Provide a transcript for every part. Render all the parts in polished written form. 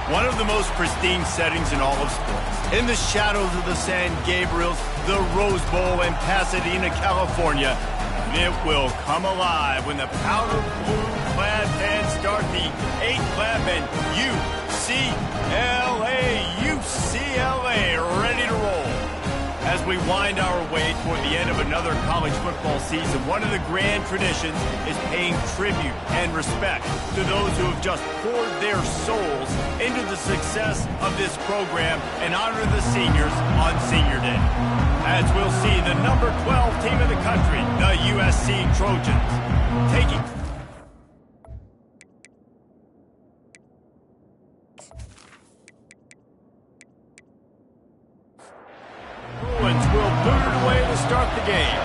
One of the most pristine settings in all of sports. In the shadows of the San Gabriels, the Rose Bowl in Pasadena, California, it will come alive when the powder blue-clad fans start the 8th lap and UCLA ready to roll. As we wind our way toward the end of another college football season, one of the grand traditions is paying tribute and respect to those who have just poured their souls into the success of this program and honor the seniors on Senior Day. As we'll see the number 12 team in the country, the USC Trojans, taking will boot it away to start the game.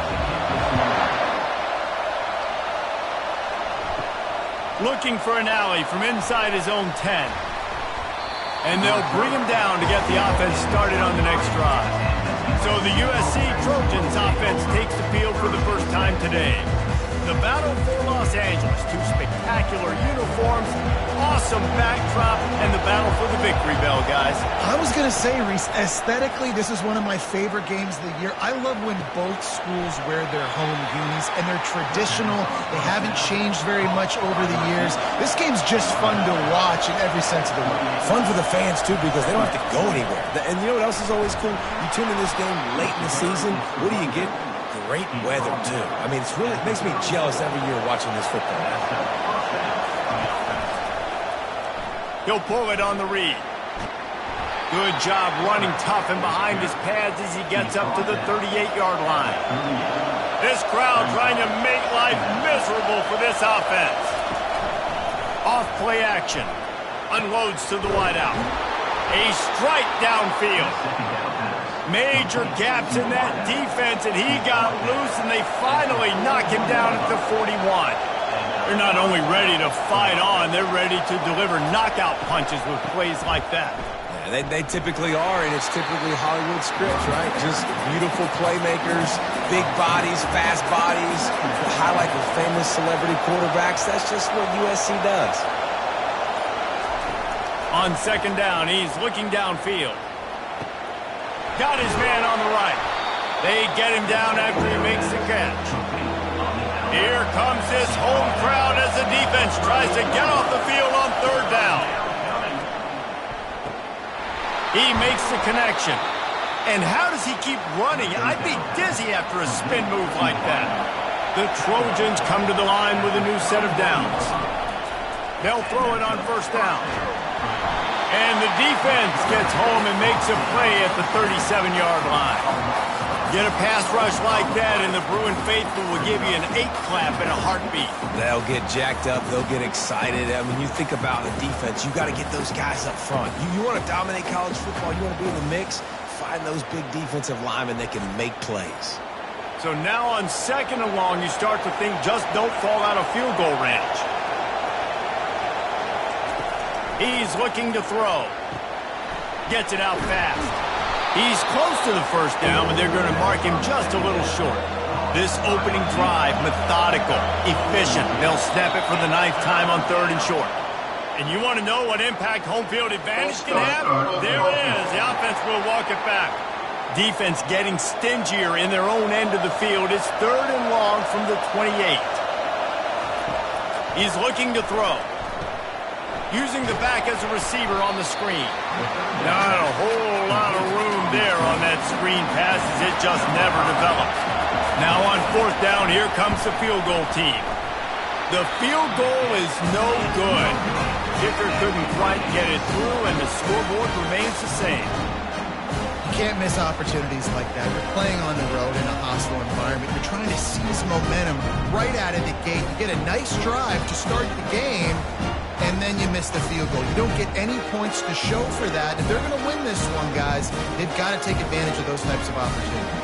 Looking for an alley from inside his own 10. And they'll bring him down to get the offense started on the next drive. So the USC Trojans offense takes the field for the first time today. The battle for Los Angeles, 2 spectacular uniforms, awesome backdrop, and the battle for the victory bell, guys. I was going to say, Reese, aesthetically, this is one of my favorite games of the year. I love when both schools wear their home unis, and they're traditional. They haven't changed very much over the years. This game's just fun to watch in every sense of the word. Fun for the fans, too, because they don't have to go anywhere. And you know what else is always cool? You tune in this game late in the season, what do you get? Great weather, too. I mean, it makes me jealous every year watching this football. He'll pull it on the read. Good job running tough and behind his pads as he gets up to the 38-yard line. This crowd trying to make life miserable for this offense. Off play action. Unloads to the wideout. A strike downfield. Major gaps in that defense, and he got loose, and they finally knock him down at the 41. They're not only ready to fight on, they're ready to deliver knockout punches with plays like that. Yeah, they typically are, and it's typically Hollywood scripts, right? Just beautiful playmakers, big bodies, fast bodies, highlight with famous celebrity quarterbacks. That's just what USC does. On second down, he's looking downfield. Got his man on the right. They get him down after he makes the catch. Here comes this home crowd as the defense tries to get off the field on third down. He makes the connection. And how does he keep running? I'd be dizzy after a spin move like that. The Trojans come to the line with a new set of downs. They'll throw it on first down. And the defense gets home and makes a play at the 37-yard line. Get a pass rush like that, and the Bruin faithful will give you an 8-clap in a heartbeat. They'll get jacked up. They'll get excited. I mean, you think about the defense. You got to get those guys up front. You want to dominate college football. You want to be in the mix. Find those big defensive linemen that can make plays. So now on second and long, you start to think just don't fall out of field goal range. He's looking to throw. Gets it out fast. He's close to the first down, but they're going to mark him just a little short. This opening drive, methodical, efficient. They'll snap it for the 9th time on third and short. And you want to know what impact home field advantage can have? There it is. The offense will walk it back. Defense getting stingier in their own end of the field. It's third and long from the 28. He's looking to throw. Using the back as a receiver on the screen. Not a whole lot of room there on that screen pass as it just never develops. Now on fourth down, here comes the field goal team. The field goal is no good. Kicker couldn't quite get it through, and the scoreboard remains the same. You can't miss opportunities like that. You're playing on the road in a hostile environment. You're trying to seize momentum right out of the gate. You get a nice drive to start the game, and then you miss the field goal. You don't get any points to show for that. If they're going to win this one, guys, they've got to take advantage of those types of opportunities.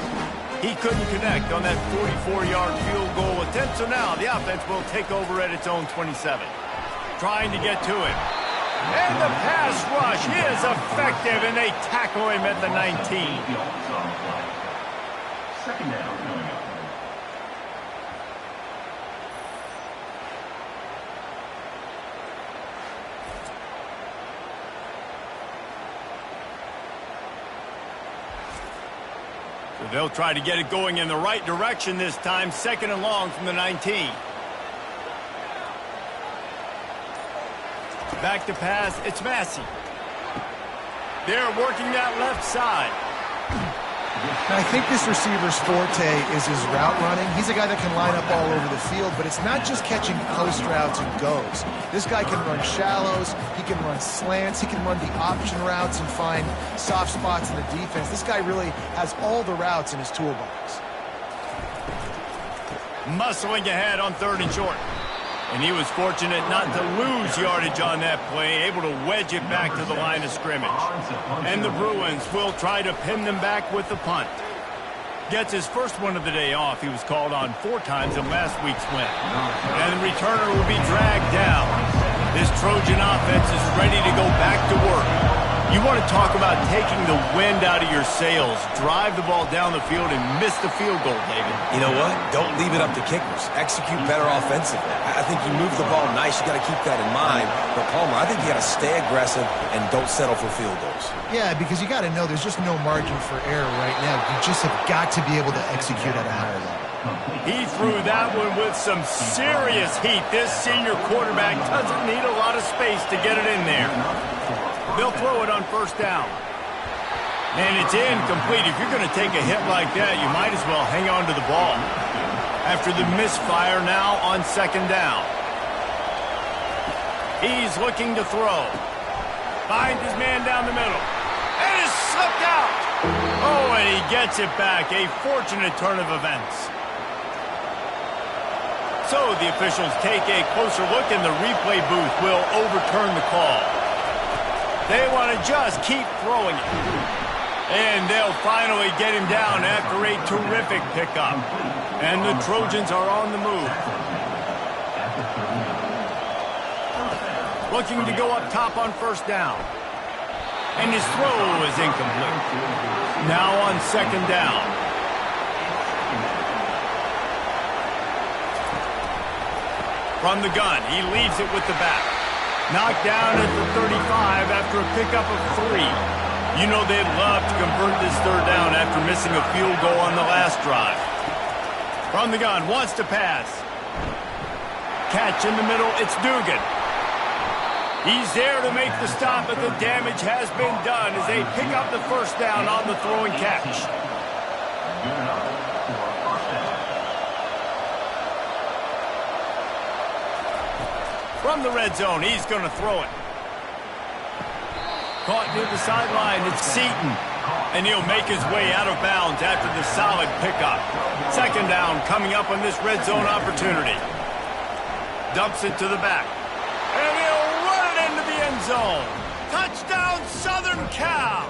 He couldn't connect on that 44-yard field goal attempt, so now the offense will take over at its own 27. Trying to get to him. And the pass rush is effective, and they tackle him at the 19. Second down. So they'll try to get it going in the right direction this time. 2nd and long from the 19. Back to pass. It's Massey. They're working that left side. I think this receiver's forte is his route running. He's a guy that can line up all over the field, but it's not just catching post routes and goes. This guy can run shallows, he can run slants, he can run the option routes and find soft spots in the defense. This guy really has all the routes in his toolbox. Muscling ahead on 3rd and short. And he was fortunate not to lose yardage on that play, able to wedge it back to the line of scrimmage. And the Bruins will try to pin them back with the punt. Gets his first one of the day off. He was called on 4 times in last week's win. And the returner will be dragged down. This Trojan offense is ready to go back to work. You want to talk about taking the wind out of your sails. Drive the ball down the field and miss the field goal, David. You know what? Don't leave it up to kickers. Execute better offensively. I think you move the ball nice. You got to keep that in mind. But, Palmer, I think you got to stay aggressive and don't settle for field goals. Yeah, because you got to know there's just no margin for error right now. You just have got to be able to execute at a higher level. He threw that one with some serious heat. This senior quarterback doesn't need a lot of space to get it in there. They'll throw it on 1st down. And it's incomplete. If you're going to take a hit like that, you might as well hang on to the ball. After the misfire now on 2nd down. He's looking to throw. Finds his man down the middle. And it's slipped out. Oh, and he gets it back. A fortunate turn of events. So the officials take a closer look, and the replay booth will overturn the call. They want to just keep throwing it. And they'll finally get him down after a terrific pickup. And the Trojans are on the move. Looking to go up top on 1st down. And his throw is incomplete. Now on 2nd down. From the gun, he leaves it with the back. Knocked down at the 35 after a pickup of 3. You know they'd love to convert this 3rd down after missing a field goal on the last drive. From the gun, wants to pass. Catch in the middle, it's Dugan. He's there to make the stop, but the damage has been done as they pick up the 1st down on the throw and catch. From the red zone, he's going to throw it. Caught near the sideline, it's Seaton. And he'll make his way out of bounds after the solid pickup. 2nd down coming up on this red zone opportunity. Dumps it to the back. And he'll run it into the end zone. Touchdown, Southern Cal!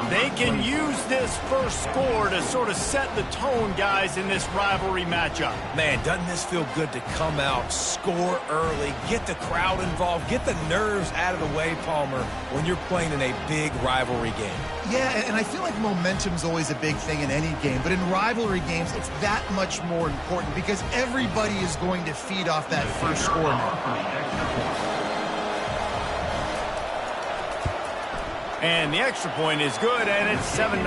They can use this first score to sort of set the tone, guys, in this rivalry matchup. Man, doesn't this feel good to come out, score early, get the crowd involved, get the nerves out of the way, Palmer, when you're playing in a big rivalry game? Yeah, and I feel like momentum's always a big thing in any game, but in rivalry games, it's that much more important because everybody is going to feed off that first score now. And the extra point is good, and it's 7-0.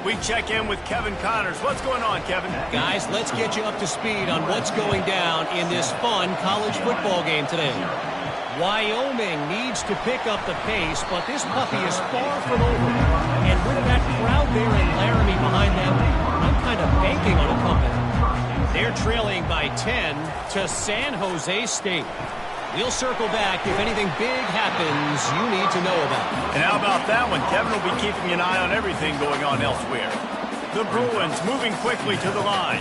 We check in with Kevin Connors. What's going on, Kevin? Guys, let's get you up to speed on what's going down in this fun college football game today. Wyoming needs to pick up the pace, but this puppy is far from over. And with that crowd there in Laramie behind them, I'm kind of banking on a comeback. They're trailing by 10 to San Jose State. We'll circle back if anything big happens you need to know about. And how about that one? Kevin will be keeping an eye on everything going on elsewhere. The Bruins moving quickly to the line.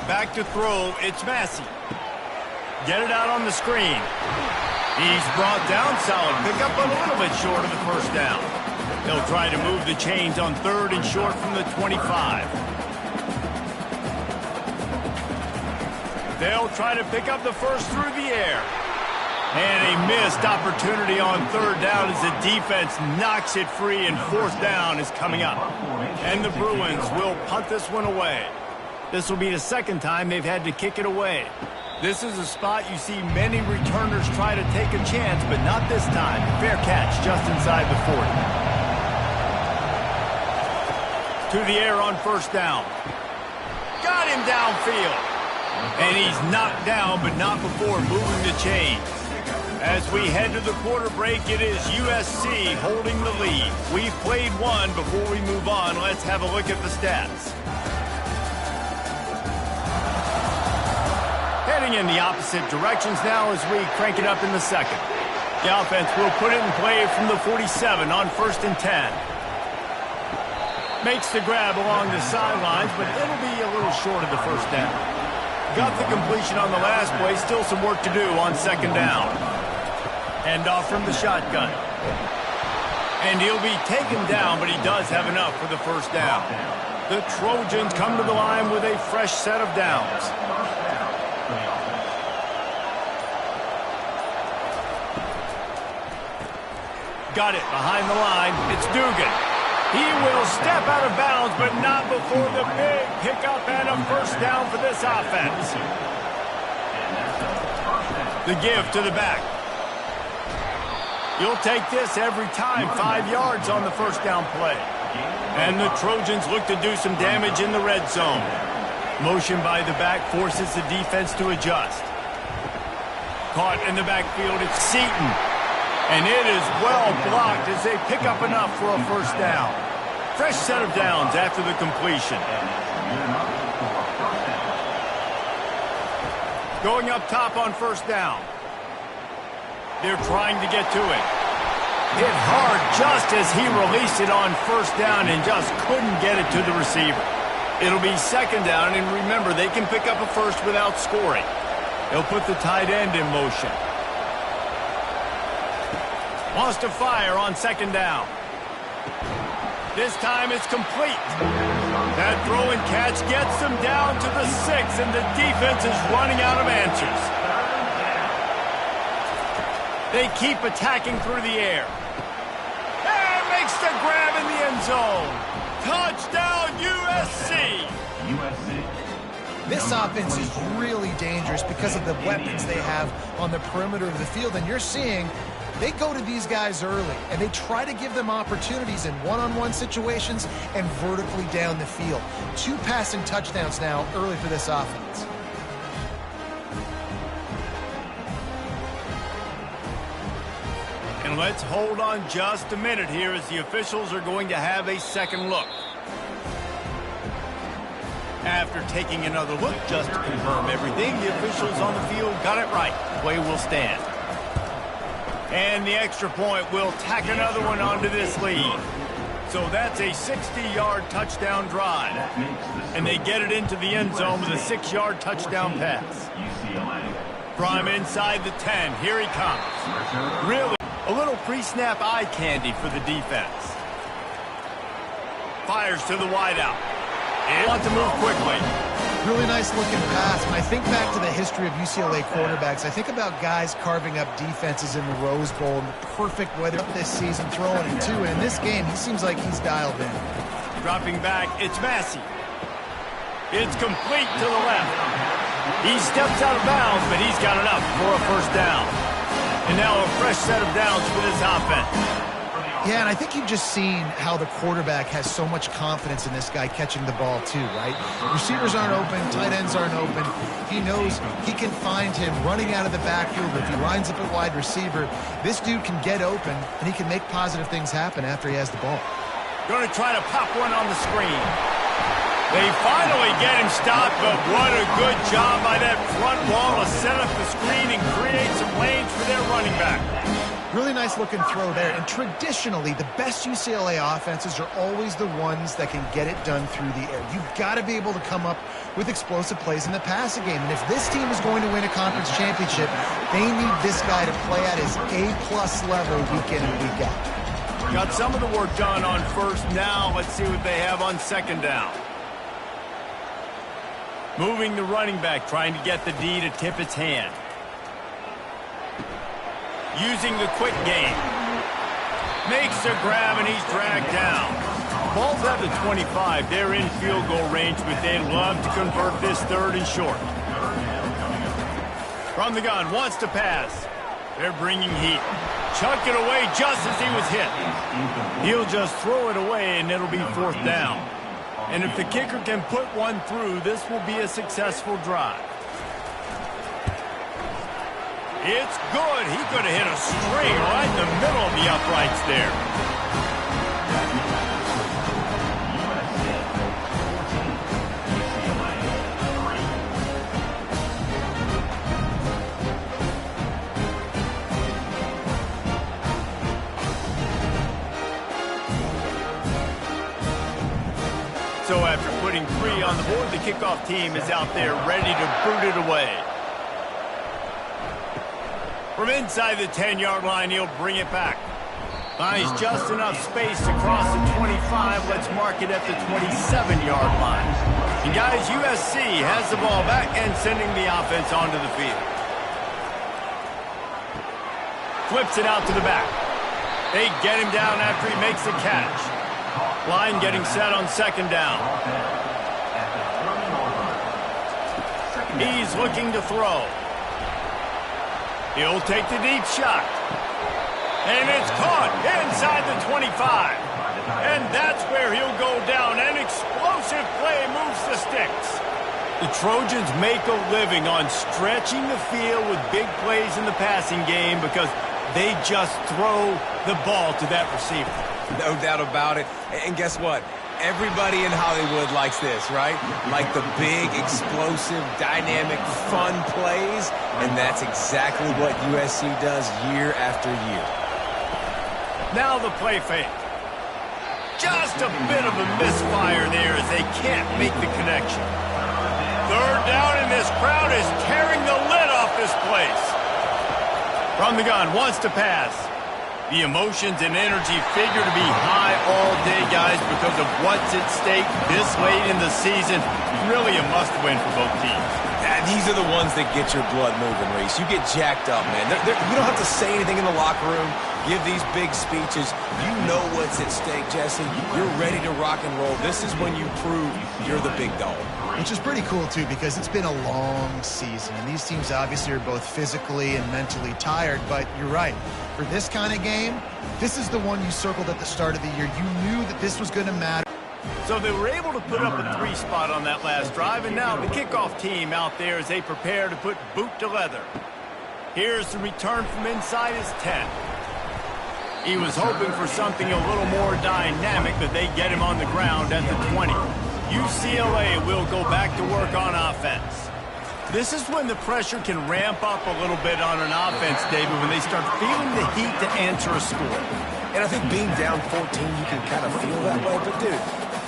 Back to throw, it's Massey. Get it out on the screen. He's brought down, solid pickup, but a little bit short of the 1st down. They'll try to move the chains on 3rd and short from the 25. They'll try to pick up the 1st through the air. And a missed opportunity on 3rd down as the defense knocks it free, and 4th down is coming up. And the Bruins will punt this one away. This will be the 2nd time they've had to kick it away. This is a spot you see many returners try to take a chance, but not this time. Fair catch just inside the 40. To the air on first down. Got him downfield. And he's knocked down, but not before moving the chains. As we head to the quarter break, it is USC holding the lead. We've played one. Before we move on, let's have a look at the stats. Heading in the opposite directions now as we crank it up in the second. The offense will put it in play from the 47 on 1st and 10. Makes the grab along the sidelines, but it'll be a little short of the first down. Got the completion on the last play. Still some work to do on 2nd down. Hand off from the shotgun. And he'll be taken down, but he does have enough for the first down. The Trojans come to the line with a fresh set of downs. Got it behind the line. It's Dugan. He will step out of bounds, but not before the big pickup and a first down for this offense. The give to the back. You'll take this every time. 5 yards on the first down play. And the Trojans look to do some damage in the red zone. Motion by the back forces the defense to adjust. Caught in the backfield, it's Seaton. And it is well blocked as they pick up enough for a first down. Fresh set of downs after the completion. Going up top on first down. They're trying to get to it. Hit hard just as he released it on first down and just couldn't get it to the receiver. It'll be 2nd down, and remember, they can pick up a first without scoring. They'll put the tight end in motion. Wants to fire on 2nd down. This time it's complete. That throw and catch gets them down to the 6, and the defense is running out of answers. They keep attacking through the air. And makes the grab in the end zone. Touchdown, USC! This offense is really dangerous because of the weapons they have on the perimeter of the field, and you're seeing they go to these guys early, and they try to give them opportunities in one-on-one situations and vertically down the field. 2 passing touchdowns now early for this offense. And let's hold on just a minute here as the officials are going to have a second look. After taking another look just to confirm everything, the officials on the field got it right. Play will stand. And the extra point will tack another one onto this lead. So that's a 60-yard touchdown drive. And they get it into the end zone with a 6-yard touchdown pass. From inside the 10, here he comes. Really, a little pre-snap eye candy for the defense. Fires to the wideout. They want to move quickly. Really nice looking pass. When I think back to the history of UCLA quarterbacks, I think about guys carving up defenses in the Rose Bowl in the perfect weather this season, throwing it too. And in this game, he seems like he's dialed in. Dropping back, it's Massey. It's complete to the left. He steps out of bounds, but he's got enough for a first down. And now a fresh set of downs for this offense. Yeah, and I think you've just seen how the quarterback has so much confidence in this guy catching the ball too, right? Receivers aren't open, tight ends aren't open. He knows he can find him running out of the backfield. If he lines up at wide receiver, this dude can get open, and he can make positive things happen after he has the ball. Going to try to pop one on the screen. They finally get him stopped, but what a good job by that front wall to set up the screen and create some lanes for their running back. Really nice looking throw there. And traditionally, the best UCLA offenses are always the ones that can get it done through the air. You've got to be able to come up with explosive plays in the passing game. And if this team is going to win a conference championship, they need this guy to play at his A-plus level week in and week out. Got some of the work done on first. Now let's see what they have on 2nd down. Moving the running back, trying to get the D to tip its hand. Using the quick game. Makes a grab, and he's dragged down. Ball's at the 25. They're in field goal range, but they'd love to convert this 3rd and short. From the gun, wants to pass. They're bringing heat. Chuck it away just as he was hit. He'll just throw it away, and it'll be 4th down. And if the kicker can put one through, this will be a successful drive. It's good. He could have hit a string right in the middle of the uprights there. So after putting 3 on the board, the kickoff team is out there ready to boot it away. From inside the 10-yard line, he'll bring it back. Finds just enough space to cross the 25. Let's mark it at the 27-yard line. And guys, USC has the ball back and sending the offense onto the field. Flips it out to the back. They get him down after he makes the catch. Line getting set on 2nd down. He's looking to throw. He'll take the deep shot. And it's caught inside the 25. And that's where he'll go down. An explosive play moves the sticks. The Trojans make a living on stretching the field with big plays in the passing game because they just throw the ball to that receiver. No doubt about it. And guess what? Everybody in Hollywood likes this, right? Like the big, explosive, dynamic, fun plays. And that's exactly what USC does year after year. Now the play fake. Just a bit of a misfire there as they can't make the connection. 3rd down, and this crowd is tearing the lid off this place. From the gun, wants to pass. The emotions and energy figure to be high all day, guys, because of what's at stake this late in the season. Really a must-win for both teams. These are the ones that get your blood moving, Reese. You get jacked up, man. You don't have to say anything in the locker room, give these big speeches. You know what's at stake, Jesse. You're ready to rock and roll. This is when you prove you're the big dog. Which is pretty cool, too, because it's been a long season. And these teams obviously are both physically and mentally tired. But you're right. For this kind of game, this is the one you circled at the start of the year. You knew that this was going to matter. So they were able to put up a 3 spot on that last drive, and now the kickoff team out there as they prepare to put boot to leather. Here's the return from inside his 10. He was hoping for something a little more dynamic, but they get him on the ground at the 20. UCLA will go back to work on offense. This is when the pressure can ramp up a little bit on an offense, David, when they start feeling the heat to answer a score. And I think being down 14, you can kind of feel that way. But, dude,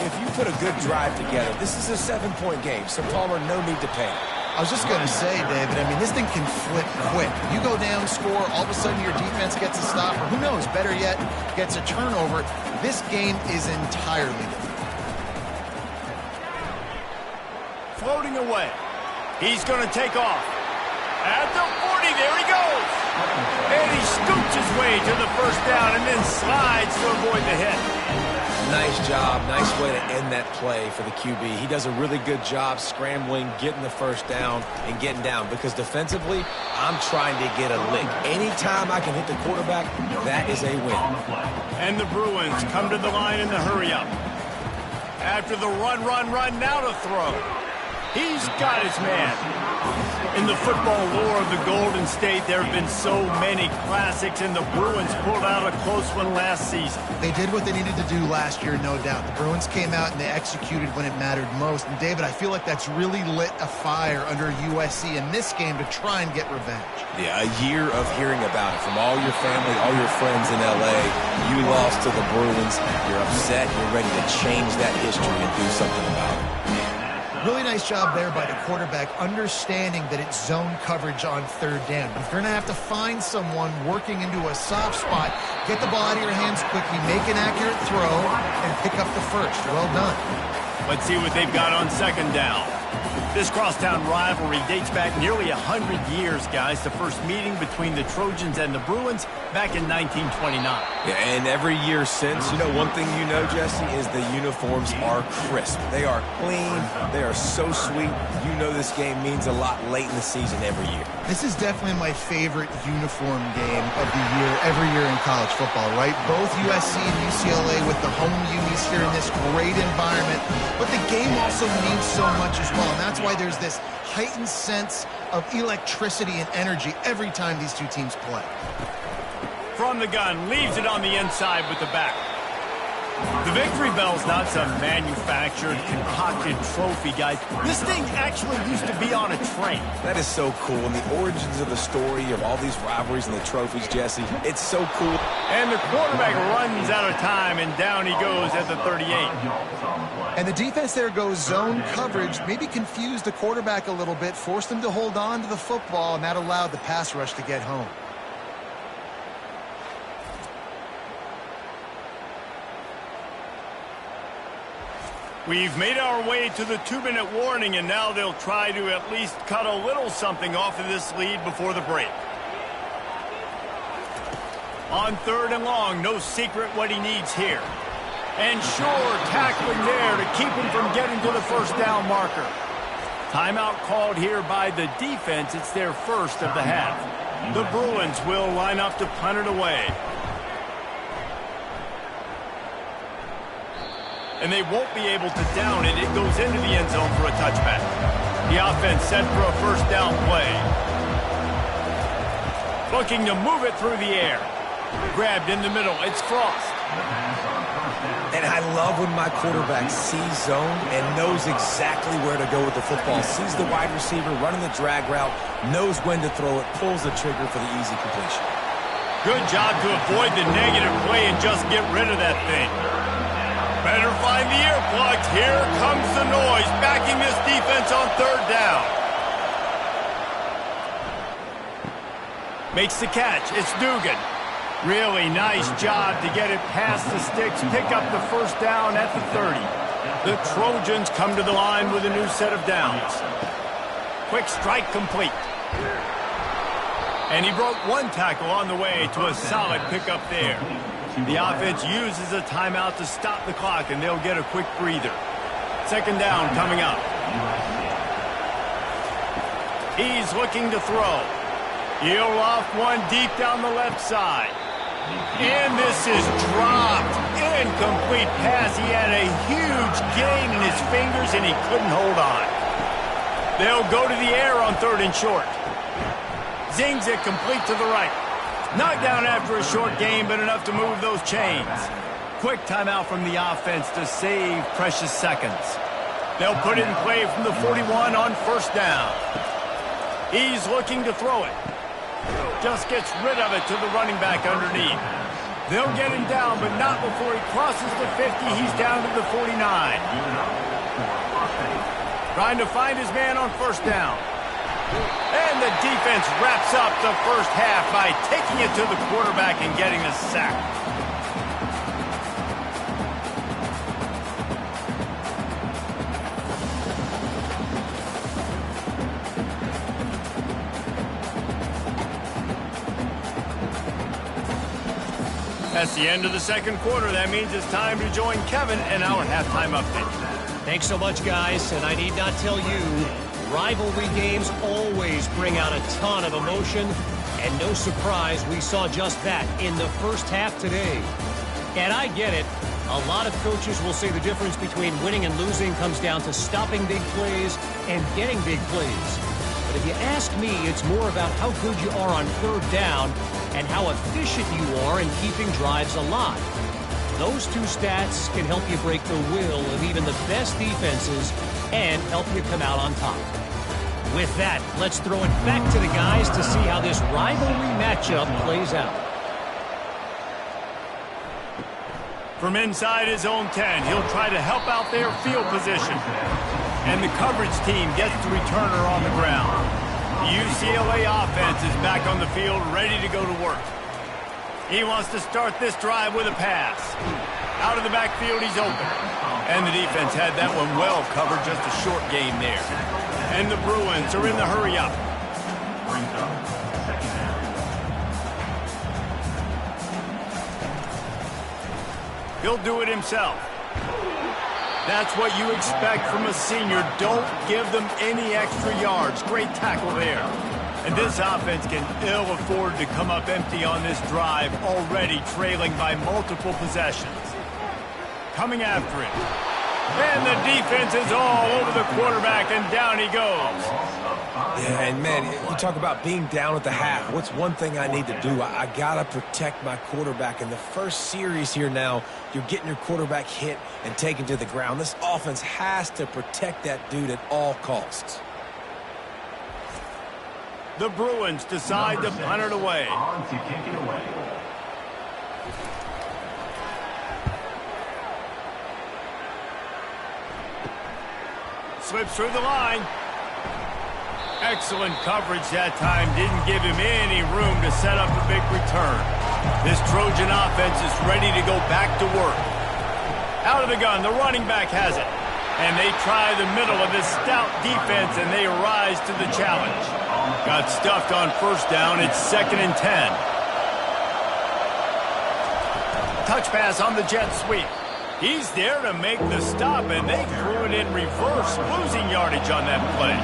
if you put a good drive together, this is a 7-point game. So, Palmer, no need to panic. I was just going to say, David, I mean, this thing can flip quick. You go down, score, all of a sudden your defense gets a stop, or who knows, better yet, gets a turnover. This game is entirely different. Floating away. He's going to take off. At the 40, there he goes. And he scoots his way to the 1st down and then slides to avoid the hit. Nice job. Nice way to end that play for the QB. He does a really good job scrambling, getting the 1st down, and getting down. Because defensively, I'm trying to get a lick. Anytime I can hit the quarterback, that is a win. And the Bruins come to the line in the hurry-up. After the run, now to throw. He's got his man. In the football lore of the Golden State, there have been so many classics, and the Bruins pulled out a close one last season. They did what they needed to do last year, no doubt. The Bruins came out and they executed when it mattered most. And, David, I feel like that's really lit a fire under USC in this game to try and get revenge. Yeah, a year of hearing about it from all your family, all your friends in L.A. You lost to the Bruins. You're upset. You're ready to change that history and do something about it. Really nice job there by the quarterback, understanding that it's zone coverage on 3rd down. If you're going to have to find someone working into a soft spot, get the ball out of your hands quickly, make an accurate throw, and pick up the 1st. Well done. Let's see what they've got on 2nd down. This crosstown rivalry dates back nearly 100 years, guys. The first meeting between the Trojans and the Bruins back in 1929. Yeah, and every year since, you know, one thing you know, Jesse, is the uniforms are crisp. They are clean. They are so sweet. You know this game means a lot late in the season every year. This is definitely my favorite uniform game of the year, every year in college football, right? Both USC and UCLA with the home unis here in this great environment. But the game also means so much as well, and that's why there's this heightened sense of electricity and energy every time these two teams play. From the gun, leaves it on the inside with the back. The victory bell's not some manufactured, concocted trophy, guys. This thing actually used to be on a train. That is so cool, and the origins of the story of all these rivalries and the trophies, Jesse, it's so cool. And the quarterback runs out of time, and down he goes at the 38. And the defense there goes zone coverage, maybe confused the quarterback a little bit, forced him to hold on to the football, and that allowed the pass rush to get home. We've made our way to the 2-minute warning, and now they'll try to at least cut a little something off of this lead before the break. On 3rd and long, no secret what he needs here. And sure, tackling there to keep him from getting to the first down marker. Timeout called here by the defense. It's their first of the half. The Bruins will line up to punt it away. And they won't be able to down it. It goes into the end zone for a touchback. The offense set for a first down play. Looking to move it through the air. Grabbed in the middle. It's Frost. And I love when my quarterback sees zone and knows exactly where to go with the football. Sees the wide receiver running the drag route, knows when to throw it, pulls the trigger for the easy completion. Good job to avoid the negative play and just get rid of that thing. Better find the earplugs. Here comes the noise, backing this defense on 3rd down. Makes the catch. It's Dugan. Really nice job to get it past the sticks, pick up the first down at the 30. The Trojans come to the line with a new set of downs. Quick strike complete. And he broke one tackle on the way to a solid pickup there. The offense uses a timeout to stop the clock, and they'll get a quick breather. 2nd down coming up. He's looking to throw. He'll loft one deep down the left side. And this is dropped. Incomplete pass. He had a huge gain in his fingers, and he couldn't hold on. They'll go to the air on 3rd and short. Zings it complete to the right. Knocked down after a short gain, but enough to move those chains. Quick timeout from the offense to save precious seconds. They'll put it in play from the 41 on 1st down. He's looking to throw it. Just gets rid of it to the running back underneath. They'll get him down, but not before he crosses the 50. He's down to the 49. Trying to find his man on 1st down. And the defense wraps up the first half by taking it to the quarterback and getting a sack. That's the end of the 2nd quarter. That means it's time to join Kevin in our halftime update. Thanks so much, guys, and I need not tell you, rivalry games always bring out a ton of emotion, and no surprise we saw just that in the first half today. And I get it. A lot of coaches will say the difference between winning and losing comes down to stopping big plays and getting big plays. But if you ask me, it's more about how good you are on 3rd down and how efficient you are in keeping drives alive. Those two stats can help you break the will of even the best defenses and help you come out on top. With that, let's throw it back to the guys to see how this rivalry matchup plays out. From inside his own 10, he'll try to help out their field position. And the coverage team gets the returner on the ground. The UCLA offense is back on the field, ready to go to work. He wants to start this drive with a pass. Out of the backfield, he's open. And the defense had that one well covered, just a short gain there. And the Bruins are in the hurry-up. He'll do it himself. That's what you expect from a senior. Don't give them any extra yards. Great tackle there. And this offense can ill afford to come up empty on this drive, already trailing by multiple possessions. Coming after it. And the defense is all over the quarterback, and down he goes. Yeah, and man, you talk about being down at the half. What's one thing I need to do? I got to protect my quarterback. In the first series here now, you're getting your quarterback hit and taken to the ground. This offense has to protect that dude at all costs. The Bruins decide to punt it away. Slips through the line. Excellent coverage that time. Didn't give him any room to set up a big return. This Trojan offense is ready to go back to work. Out of the gun, the running back has it. And they try the middle of this stout defense, and they rise to the challenge. Got stuffed on first down. It's 2nd and 10. Touch pass on the jet sweep. He's there to make the stop, and they threw it in reverse, losing yardage on that play.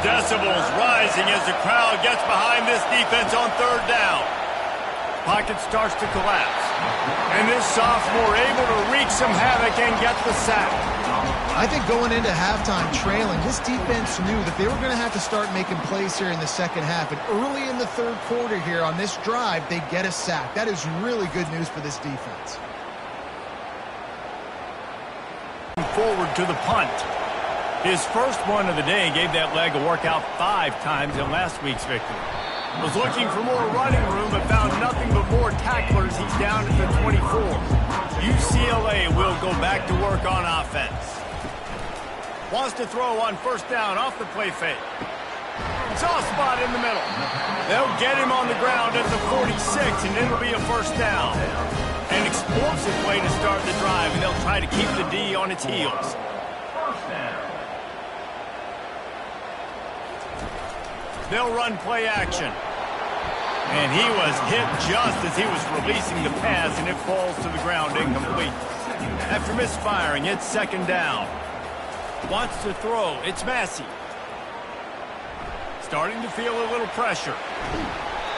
Decibels rising as the crowd gets behind this defense on 3rd down. Pocket starts to collapse. And this sophomore able to wreak some havoc and get the sack. I think going into halftime trailing, this defense knew that they were going to have to start making plays here in the second half. And early in the 3rd quarter here on this drive, they get a sack. That is really good news for this defense. Forward to the punt. His first one of the day gave that leg a workout 5 times in last week's victory. Was looking for more running room, but found nothing but more tacklers. He's down at the 24. UCLA will go back to work on offense. Wants to throw on first down off the play fake. Soft spot in the middle. They'll get him on the ground at the 46, and it'll be a first down. An explosive way to start the drive, and they'll try to keep the D on its heels. They'll run play action. And he was hit just as he was releasing the pass, and it falls to the ground incomplete. After misfiring, it's 2nd down. Wants to throw. It's Massey. Starting to feel a little pressure.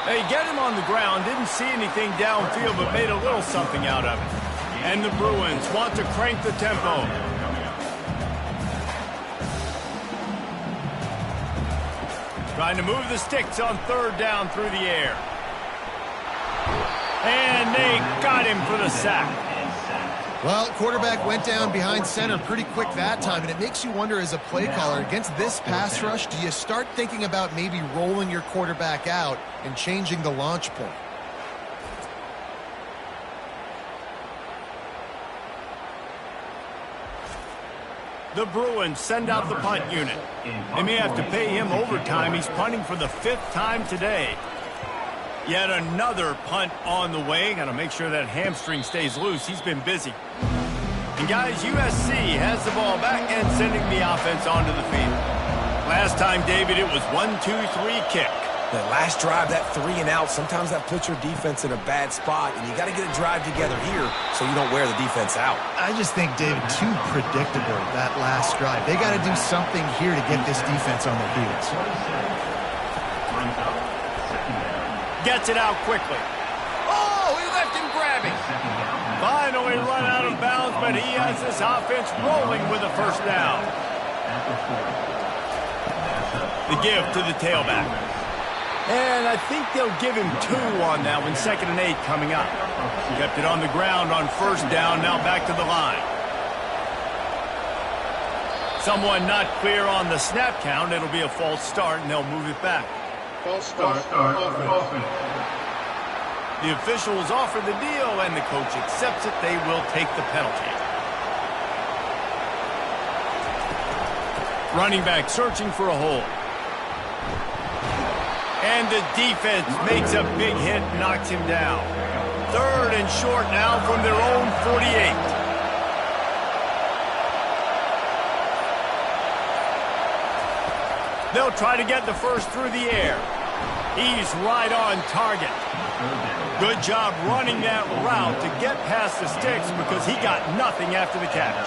They get him on the ground. Didn't see anything downfield, but made a little something out of it. And the Bruins want to crank the tempo. Trying to move the sticks on 3rd down through the air. And they got him for the sack. Well, quarterback went down behind center pretty quick that time, and it makes you wonder as a play caller, against this pass rush, do you start thinking about maybe rolling your quarterback out and changing the launch point? The Bruins send out the punt unit. They may have to pay him overtime. He's punting for the 5th time today. Yet another punt on the way. Got to make sure that hamstring stays loose. He's been busy. And guys, USC has the ball back and sending the offense onto the field. Last time, David, it was 1-2-3 kick. The last drive, that 3 and out, sometimes that puts your defense in a bad spot, and you got to get a drive together here so you don't wear the defense out. I just think, David, too predictable that last drive. They got to do something here to get this defense on their heels. Gets it out quickly. Oh, he left him grabbing. Finally run out of bounds, but he has this offense rolling with a first down. The give to the tailback. And I think they'll give him 2 on that one. 2nd and 8 coming up. Kept it on the ground on first down. Now back to the line. Someone not clear on the snap count. It'll be a false start, and they'll move it back. False start. The officials offer the deal, and the coach accepts it. They will take the penalty. Running back searching for a hole. And the defense makes a big hit, knocks him down. 3rd and short now from their own 48. They'll try to get the first through the air. He's right on target. Good job running that route to get past the sticks because he got nothing after the catch.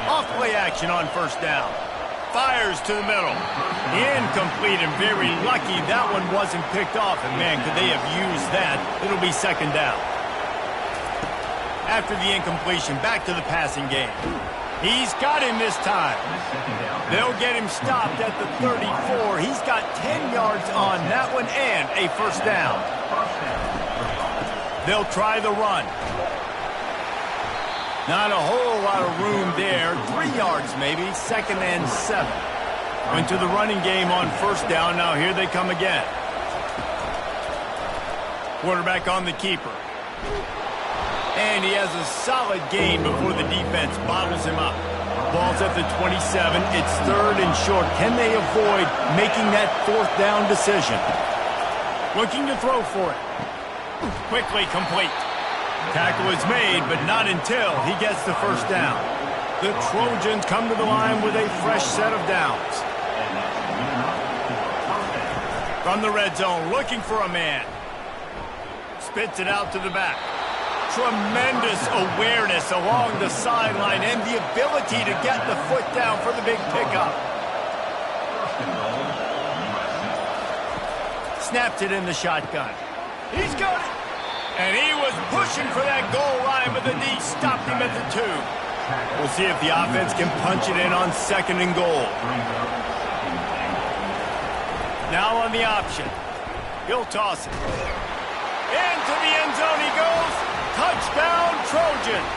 Off-play action on first down. Fires to the middle. Incomplete, and very lucky that one wasn't picked off. And, man, could they have used that? It'll be second down. After the incompletion, back to the passing game. He's got him this time. They'll get him stopped at the 34. He's got 10 yards on that one and a first down. They'll try the run. Not a whole lot of room there. 3 yards maybe, 2nd and 7. Went to the running game on first down. Now here they come again. Quarterback on the keeper. And he has a solid gain before the defense bottles him up. Ball's at the 27. It's 3rd and short. Can they avoid making that 4th down decision? Looking to throw for it. Quickly complete. Tackle is made, but not until he gets the first down. The Trojans come to the line with a fresh set of downs. From the red zone, looking for a man. Spits it out to the back. Tremendous awareness along the sideline and the ability to get the foot down for the big pickup. Snapped it in the shotgun. He's got it. And he was pushing for that goal line, but the D stopped him at the 2. We'll see if the offense can punch it in on 2nd and goal. Now on the option. He'll toss it. Into the end zone he goes. Touchdown, Trojans.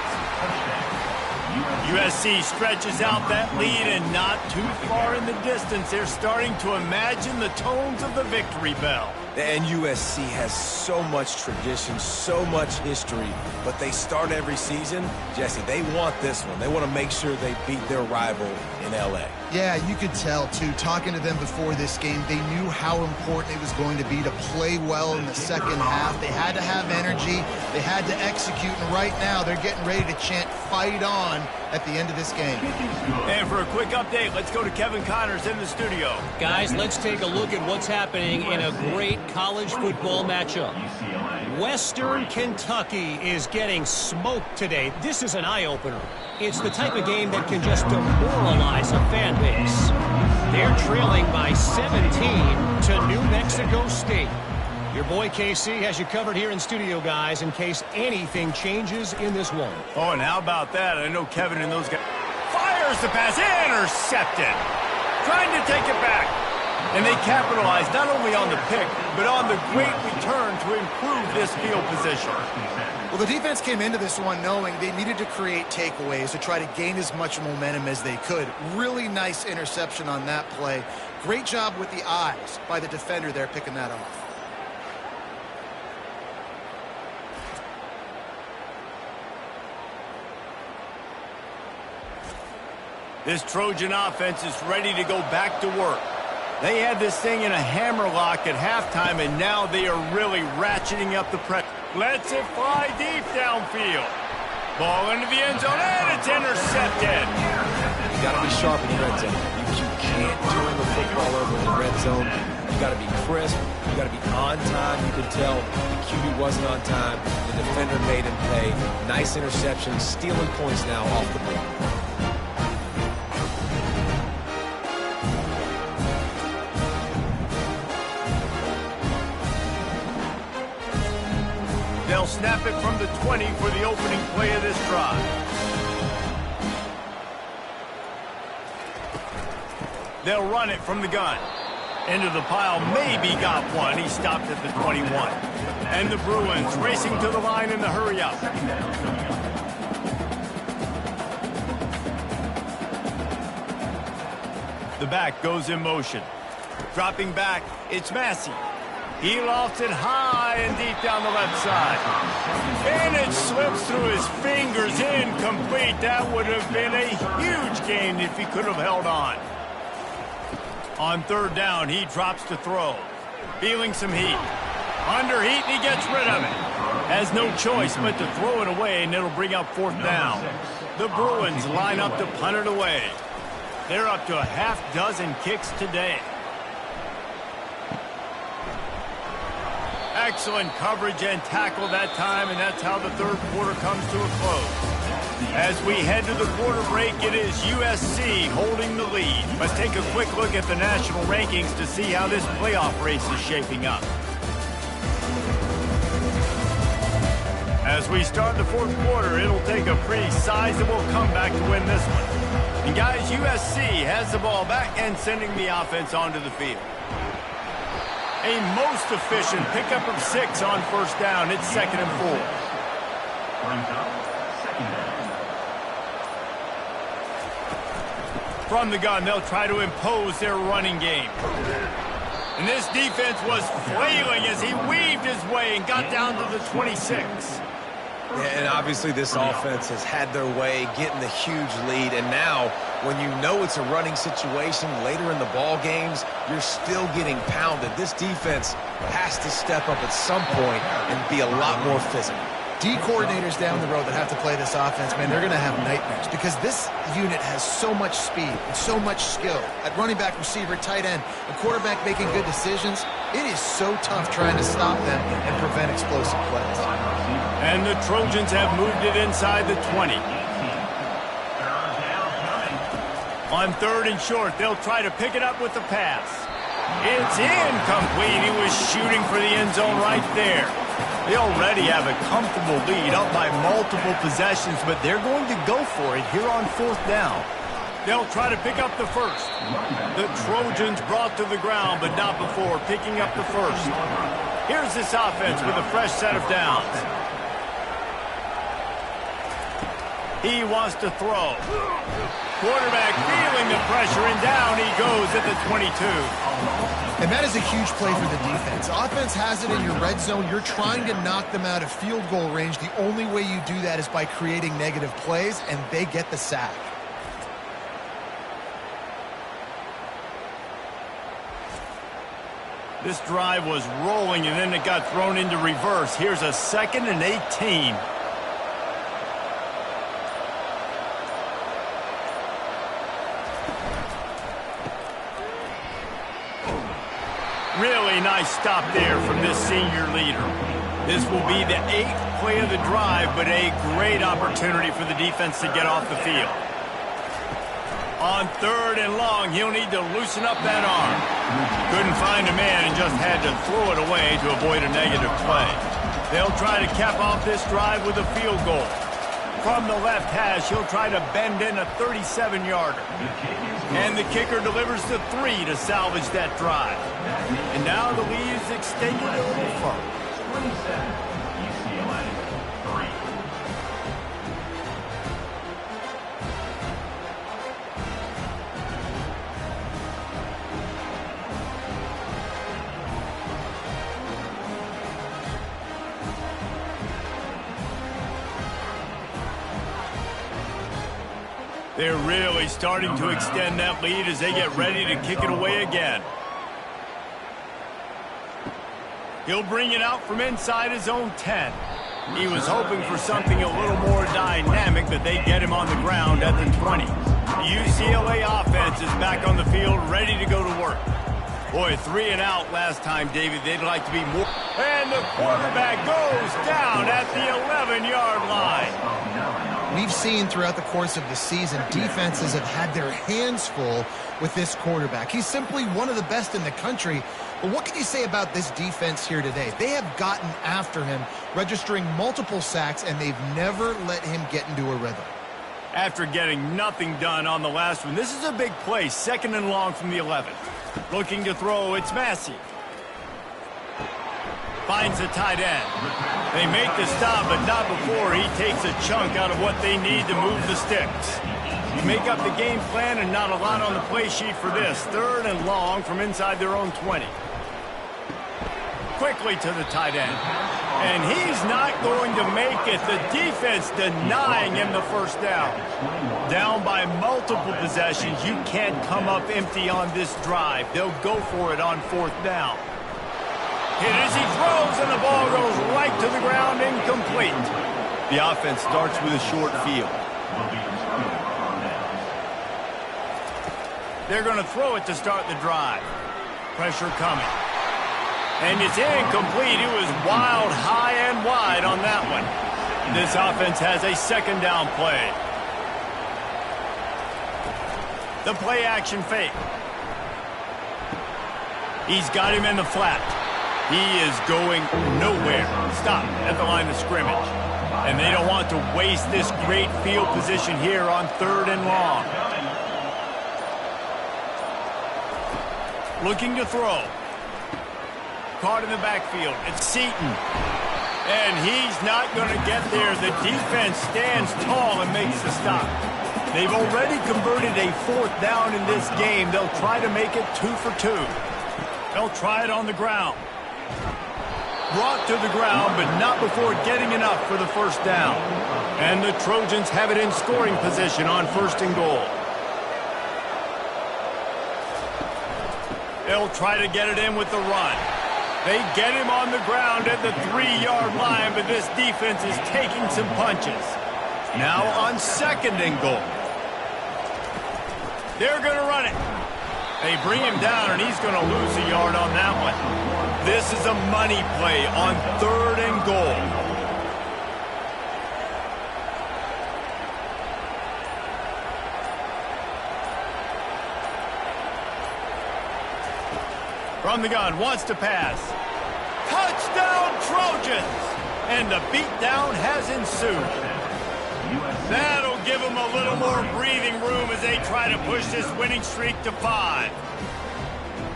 USC stretches out that lead, and not too far in the distance. They're starting to imagine the tones of the victory bell. And USC has so much tradition, so much history, but they start every season. Jesse, they want this one. They want to make sure they beat their rival in L.A. Yeah, you could tell, too. Talking to them before this game, they knew how important it was going to be to play well in the second half. They had to have energy. They had to execute, and right now they're getting ready to chant "Fight on" at the end of this game. And for a quick update, let's go to Kevin Connors in the studio. Guys, let's take a look at what's happening in a great college football matchup. Western Kentucky is getting smoked today. This is an eye-opener. It's the type of game that can just demoralize a fan base. They're trailing by 17 to New Mexico State. Your boy KC has you covered here in studio, guys, in case anything changes in this one. Oh, and how about that? I know Kevin and those guys. Fires the pass, intercepted. Trying to take it back. And they capitalized not only on the pick, but on the great return to improve this field position. Well, the defense came into this one knowing they needed to create takeaways to try to gain as much momentum as they could. Really nice interception on that play. Great job with the eyes by the defender there picking that off. This Trojan offense is ready to go back to work. They had this thing in a hammerlock at halftime, and now they are really ratcheting up the pressure. Lets it fly deep downfield. Ball into the end zone, and it's intercepted. You got to be sharp in the red zone. You can't turn the football over in the red zone. You got to be crisp. You got to be on time. You can tell the QB wasn't on time. The defender made him pay. Nice interception, stealing points now off the ball. They'll snap it from the 20 for the opening play of this drive. They'll run it from the gun. Into the pile, maybe got one. He stopped at the 21. And the Bruins racing to the line in the hurry-up. The back goes in motion. Dropping back, it's Massey. He lofts it high and deep down the left side. And it slips through his fingers, incomplete. That would have been a huge gain if he could have held on. On third down, he drops to throw. Feeling some heat. Under heat, and he gets rid of it. Has no choice but to throw it away, and it'll bring up fourth down. The Bruins line up to punt it away. They're up to a half dozen kicks today. Excellent coverage and tackle that time, and that's how the third quarter comes to a close. As we head to the quarter break, it is USC holding the lead. Let's take a quick look at the national rankings to see how this playoff race is shaping up. As we start the fourth quarter, it'll take a pretty sizable comeback to win this one. And guys, USC has the ball back and sending the offense onto the field. A most efficient pickup of 6 on first down. It's 2nd and 4. From the gun, they'll try to impose their running game. And this defense was flailing as he weaved his way and got down to the 26. And obviously this offense has had their way getting the huge lead. And now, when you know it's a running situation later in the ball games, you're still getting pounded. This defense has to step up at some point and be a lot more physical. D coordinators down the road that have to play this offense, man, they're going to have nightmares because this unit has so much speed and so much skill. At running back, receiver, tight end, a quarterback making good decisions, it is so tough trying to stop them and prevent explosive plays. And the Trojans have moved it inside the 20. On 3rd and short, they'll try to pick it up with the pass. It's incomplete. He was shooting for the end zone right there. They already have a comfortable lead up by multiple possessions, but they're going to go for it here on 4th down. They'll try to pick up the first. The Trojans brought to the ground, but not before picking up the first. Here's this offense with a fresh set of downs. He wants to throw. Quarterback feeling the pressure, and down he goes at the 22. And that is a huge play for the defense. Offense has it in your red zone. You're trying to knock them out of field goal range. The only way you do that is by creating negative plays, and they get the sack. This drive was rolling, and then it got thrown into reverse. Here's a 2nd and 18. Really nice stop there from this senior leader. This will be the 8th play of the drive, but a great opportunity for the defense to get off the field. On 3rd and long, he'll need to loosen up that arm. Couldn't find a man and just had to throw it away to avoid a negative play. They'll try to cap off this drive with a field goal. From the left hash, he'll try to bend in a 37-yarder. And the kicker delivers the 3 to salvage that drive. And now the lead is extended a little further. 27, UCLA, 3. They're really starting to extend that lead as they get ready to kick it away again. He'll bring it out from inside his own 10. He was hoping for something a little more dynamic, but they get him on the ground at the 20. The UCLA offense is back on the field, ready to go to work. Boy, 3 and out last time, David. They'd like to be more. And the quarterback goes down at the 11-yard line. We've seen throughout the course of the season, defenses have had their hands full with this quarterback. He's simply one of the best in the country. But what can you say about this defense here today? They have gotten after him, registering multiple sacks, and they've never let him get into a rhythm. After getting nothing done on the last one, this is a big play, 2nd and long from the 11. Looking to throw, it's Massey. Finds the tight end. They make the stop, but not before he takes a chunk out of what they need to move the sticks. You make up the game plan and not a lot on the play sheet for this. 3rd and long from inside their own 20. Quickly to the tight end. And he's not going to make it. The defense denying him the first down. Down by multiple possessions. You can't come up empty on this drive. They'll go for it on 4th down. Hit as he throws, and the ball goes right to the ground, incomplete. The offense starts with a short field. They're going to throw it to start the drive. Pressure coming. And it's incomplete. It was wild, high, and wide on that one. This offense has a second down play. The play action fake. He's got him in the flat. He is going nowhere. Stop at the line of scrimmage. And they don't want to waste this great field position here on 3rd and long. Looking to throw. Caught in the backfield. It's Seaton. And he's not going to get there. The defense stands tall and makes the stop. They've already converted a 4th down in this game. They'll try to make it 2 for 2. They'll try it on the ground. Brought to the ground, but not before getting enough for the 1st down. And the Trojans have it in scoring position on 1st and goal. They'll try to get it in with the run. They get him on the ground at the 3-yard line, but this defense is taking some punches. Now on 2nd and goal. They're going to run it. They bring him down, and he's going to lose a yard on that one. This is a money play on 3rd and goal. From the gun, wants to pass. Touchdown, Trojans! And the beatdown has ensued. That'll give them a little more breathing room as they try to push this winning streak to 5.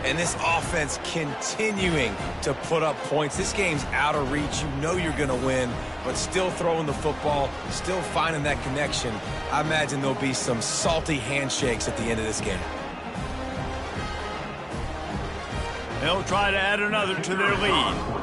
And this offense continuing to put up points. This game's out of reach. You know you're going to win, but still throwing the football, still finding that connection. I imagine there'll be some salty handshakes at the end of this game. They'll try to add another to their lead.